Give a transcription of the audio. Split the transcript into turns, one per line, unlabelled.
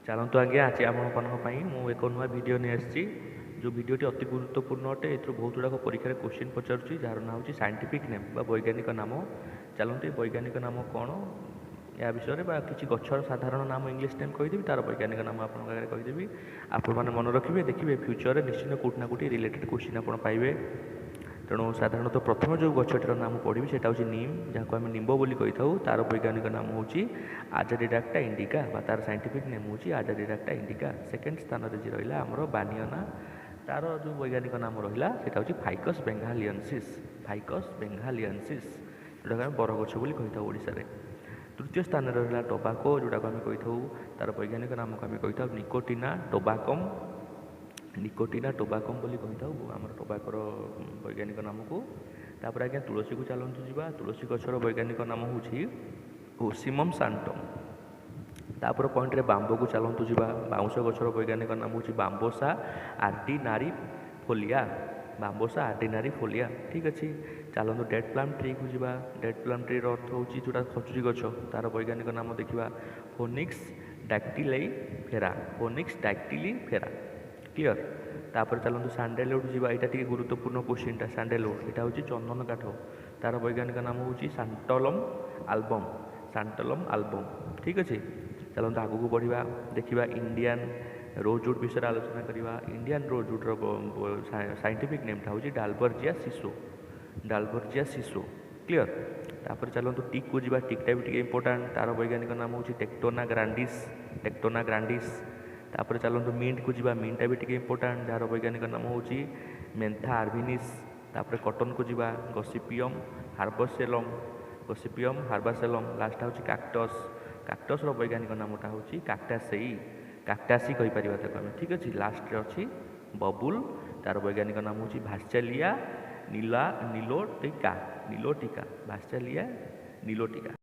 चलतु आज्ञा आज आप एक नुआ भिड नहीं आसी जो भिडटी अति गुरुत्वपूर्ण अटे ए बहुत गुड़ाक परीक्षा क्वेश्चन पचार जार ना हूँ साइंटिफिक नेम वैज्ञानिक नाम। चलते वैज्ञानिक नाम कौन या विषय में किसी गचर साधारण नाम इंग्लीश नेम कहीदेवी तार वैज्ञानिक नाम आपके कहीदेवी आपण मन रखिए देखिए फ्यूचर निश्चित कौटना कौटी रिलेटेड क्वेश्चन आप पाइबे। तेणु साधारणतः प्रथम जो गछटीर नाम पढ़ी से नीम जहाँ आम निम्ब बोली कही था तार वैज्ञानिक नाम हूँ आजाडिडाक्टा इंडिका तार साइंटिफिक नेम हूँ आजाडिडाक्टा इंडिका। सेकेंड स्थान में जी रहा आमर बानियना तार जो वैज्ञानिक नाम रहा से फाइकस बेंगालियनसिस फाइकस बेंगालियनसिस जोटा आम बरगछ बोली कही था ओडिशा रे। तृतीय स्थान में रहा टोबाको जोटा आम कही था तार वैज्ञानिक नाम को आम कही था निकोटिना टोबाकम निकोटिना टोबाकम बोली कही था आम टोबाकोर वैज्ञानिक नाम को। तापर आज्ञा तुलसी को चलतु जा तुलसी गछर वैज्ञानिक नाम हूँ ओसिमम सांटम। तापर पॉइंट रे बांबो को चलतु जा बाउंश गछर वैज्ञानिक नाम हूँ बांबोसा आर्डिनारी फोलिया बांबोसा आर्डिनारी फोलिया। ठीक अच्छे चलतु डेड प्लाम ट्री को जा डेड प्लाम ट्री अर्थ हूँ जोटा खजुरी गछ तार वैज्ञानिक नाम देखा फोनिक्स डैक्टिलाई फेरा फोनिक्स डैक्टिली फेरा क्लियर। तापर चलतु सैंडलवुड जावा यहाँ गुरुत्वपूर्ण क्वेश्चन सैंडलवुड यहाँ हूँ चंदन काठ तार वैज्ञानिक नाम हूँ सांटलम आल्बम सांटलम आल्बम। ठीक अच्छे चलते आग को बढ़ा देखा इंडियन रोजवुड विषय आलोचना करवा। इंडियन रोजवुड्र साइंटिफिक नेमटा हूँ डालबर्जिया शिशु डालबर्जिया शिशु क्लियर। तापर चलतु टिक को जा टिकटा भी इंपोर्टाट तार वैज्ञानिक नाम हूँ टेक्टोना ग्रांडिस टेक्टोना ग्रांडिस। तापर चलतु मिंट को जा मिंटा भी इंपोर्टाट जार वैज्ञानिक नाम हूँ मेंथा आर्भिनिस। तापर कटन को जा गसिपियम हार्बोसेलम गसिपियम हार्बासेलम। लास्ट हूँ काक्टस काक्टस वैज्ञानिक नामटा हूँ काक्टासेई काक्टासी कहीपर आम। ठीक अच्छे लास्ट अच्छी बबुल तार वैज्ञानिक नाम हूँ भास्चालिया नीला नीलोटिका नीलोटिका भास्चालिया नीलोटिका।